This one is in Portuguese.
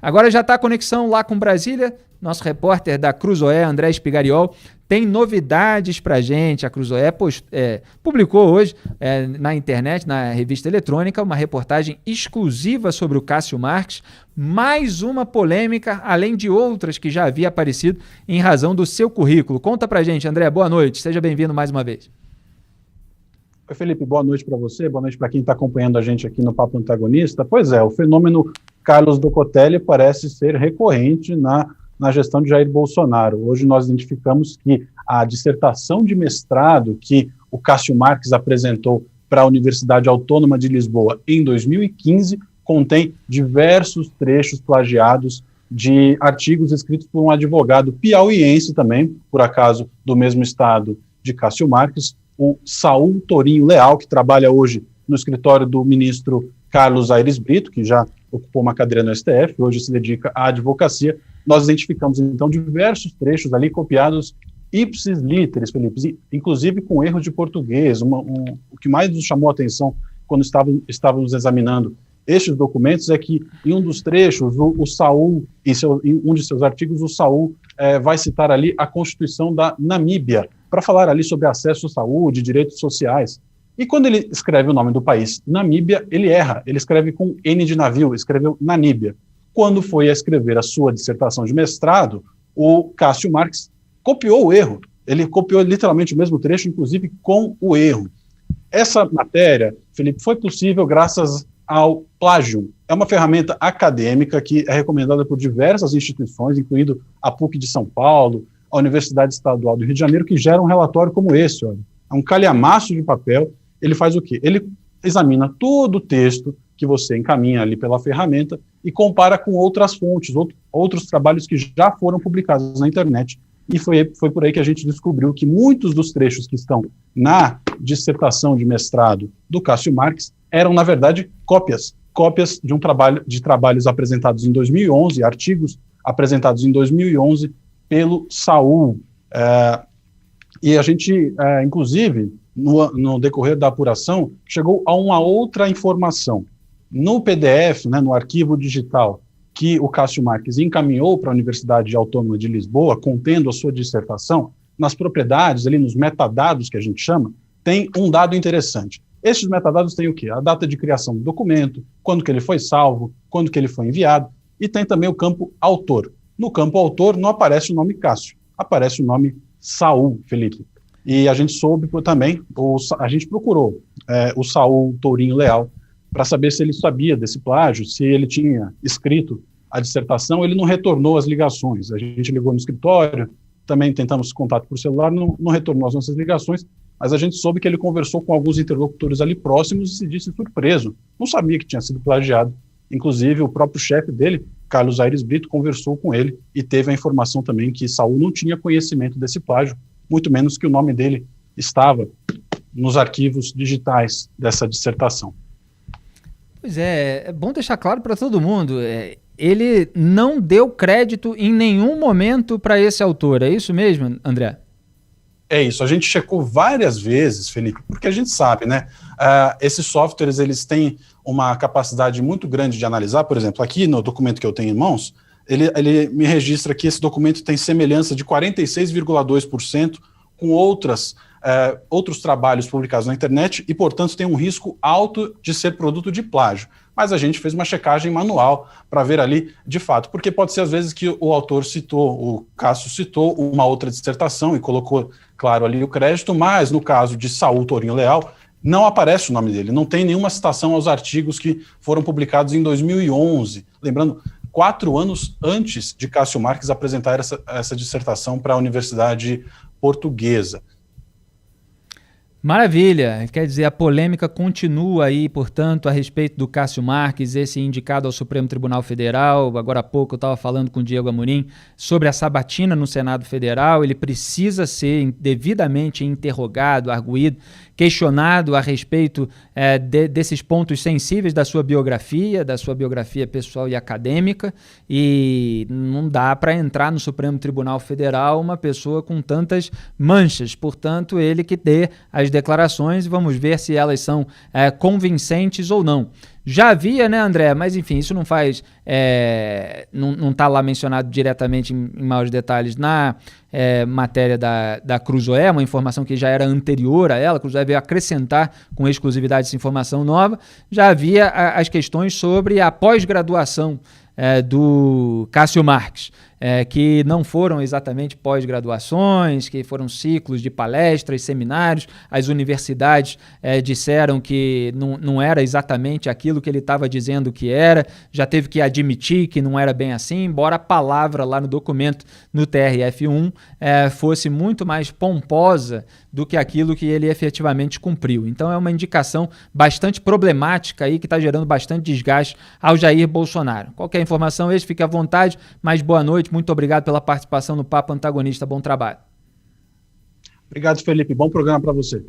Agora já está a conexão lá com Brasília, nosso repórter da Cruzoé, André Spigariol, tem novidades para a gente. A Cruzoé publicou hoje na internet, na revista eletrônica, uma reportagem exclusiva sobre o Cássio Marques, mais uma polêmica, além de outras que já havia aparecido em razão do seu currículo. Conta para a gente, André, boa noite, seja bem-vindo mais uma vez. Oi, Felipe, boa noite para você, boa noite para quem está acompanhando a gente aqui no Papo Antagonista. Pois é, o fenômeno Carlos Docotelli parece ser recorrente na gestão de Jair Bolsonaro. Hoje nós identificamos que a dissertação de mestrado que o Cássio Marques apresentou para a Universidade Autônoma de Lisboa em 2015 contém diversos trechos plagiados de artigos escritos por um advogado piauiense também, por acaso do mesmo estado de Cássio Marques, o Saul Tourinho Leal, que trabalha hoje no escritório do ministro Carlos Aires Brito, que já ocupou uma cadeira no STF, hoje se dedica à advocacia. Nós identificamos, então, diversos trechos ali copiados ipsis literis, Felipe, inclusive com erros de português. O que mais nos chamou a atenção quando estávamos examinando estes documentos é que, em um dos trechos, o Saul, em um de seus artigos, o Saul vai citar ali a Constituição da Namíbia, para falar ali sobre acesso à saúde, direitos sociais. E quando ele escreve o nome do país, Namíbia, ele erra, ele escreve com N de navio, escreveu Naníbia. Quando foi a escrever a sua dissertação de mestrado, o Cássio Marques copiou o erro, ele copiou literalmente o mesmo trecho, inclusive com o erro. Essa matéria, Felipe, foi possível graças ao plágio. É uma ferramenta acadêmica que é recomendada por diversas instituições, incluindo a PUC de São Paulo, a Universidade Estadual do Rio de Janeiro, que gera um relatório como esse. Olha. É um calhamaço de papel. Ele faz o quê? Ele examina todo o texto que você encaminha ali pela ferramenta e compara com outras fontes, outros trabalhos que já foram publicados na internet. E foi por aí que a gente descobriu que muitos dos trechos que estão na dissertação de mestrado do Cássio Marques eram, na verdade, cópias de trabalhos apresentados em 2011, artigos apresentados em 2011 pelo Saul. E a gente, inclusive, no decorrer da apuração, chegou a uma outra informação. No PDF, no arquivo digital, que o Cássio Marques encaminhou para a Universidade Autônoma de Lisboa, contendo a sua dissertação, nas propriedades, ali nos metadados que a gente chama, tem um dado interessante. Estes metadados têm o quê? A data de criação do documento, quando que ele foi salvo, quando que ele foi enviado, e tem também o campo autor. No campo autor não aparece o nome Cássio, aparece o nome Saul, Felipe. E a gente soube também, a gente procurou o Saul Tourinho Leal para saber se ele sabia desse plágio, se ele tinha escrito a dissertação. Ele não retornou as ligações. A gente ligou no escritório, também tentamos contato por celular, não retornou as nossas ligações, mas a gente soube que ele conversou com alguns interlocutores ali próximos e se disse surpreso. Não sabia que tinha sido plagiado. Inclusive, o próprio chefe dele, Carlos Aires Brito, conversou com ele e teve a informação também que Saul não tinha conhecimento desse plágio, muito menos que o nome dele estava nos arquivos digitais dessa dissertação. Pois é bom deixar claro para todo mundo, ele não deu crédito em nenhum momento para esse autor, é isso mesmo, André? É isso, a gente checou várias vezes, Felipe, porque a gente sabe, esses softwares, eles têm uma capacidade muito grande de analisar. Por exemplo, aqui no documento que eu tenho em mãos, ele me registra que esse documento tem semelhança de 46,2% com outros trabalhos publicados na internet e, portanto, tem um risco alto de ser produto de plágio. Mas a gente fez uma checagem manual para ver ali, de fato, porque pode ser, às vezes, que o autor o Cássio citou uma outra dissertação e colocou, claro, ali o crédito, mas no caso de Saul Tourinho Leal, não aparece o nome dele, não tem nenhuma citação aos artigos que foram publicados em 2011. Lembrando, 4 anos antes de Cássio Marques apresentar essa dissertação para a Universidade Portuguesa. Maravilha, quer dizer, a polêmica continua aí, portanto, a respeito do Cássio Marques, esse indicado ao Supremo Tribunal Federal. Agora há pouco eu estava falando com o Diego Amorim sobre a sabatina no Senado Federal. Ele precisa ser devidamente interrogado, arguído, questionado a respeito desses pontos sensíveis da sua biografia pessoal e acadêmica, e não dá para entrar no Supremo Tribunal Federal uma pessoa com tantas manchas. Portanto, ele que dê as declarações e vamos ver se elas são convincentes ou não. Já havia, né, André? Mas enfim, isso não faz, não está lá mencionado diretamente em maiores detalhes na matéria da Cruzoé, uma informação que já era anterior a ela. A Cruzoé veio acrescentar com exclusividade essa informação nova. Já havia as questões sobre a pós-graduação do Cássio Marques, que não foram exatamente pós-graduações, que foram ciclos de palestras, seminários. As universidades disseram que não era exatamente aquilo que ele estava dizendo que era, já teve que admitir que não era bem assim, embora a palavra lá no documento, no TRF1, fosse muito mais pomposa do que aquilo que ele efetivamente cumpriu. Então é uma indicação bastante problemática aí, que está gerando bastante desgaste ao Jair Bolsonaro. Qualquer informação, fique à vontade, mas boa noite, muito obrigado pela participação no Papo Antagonista, bom trabalho. Obrigado, Felipe, bom programa para você.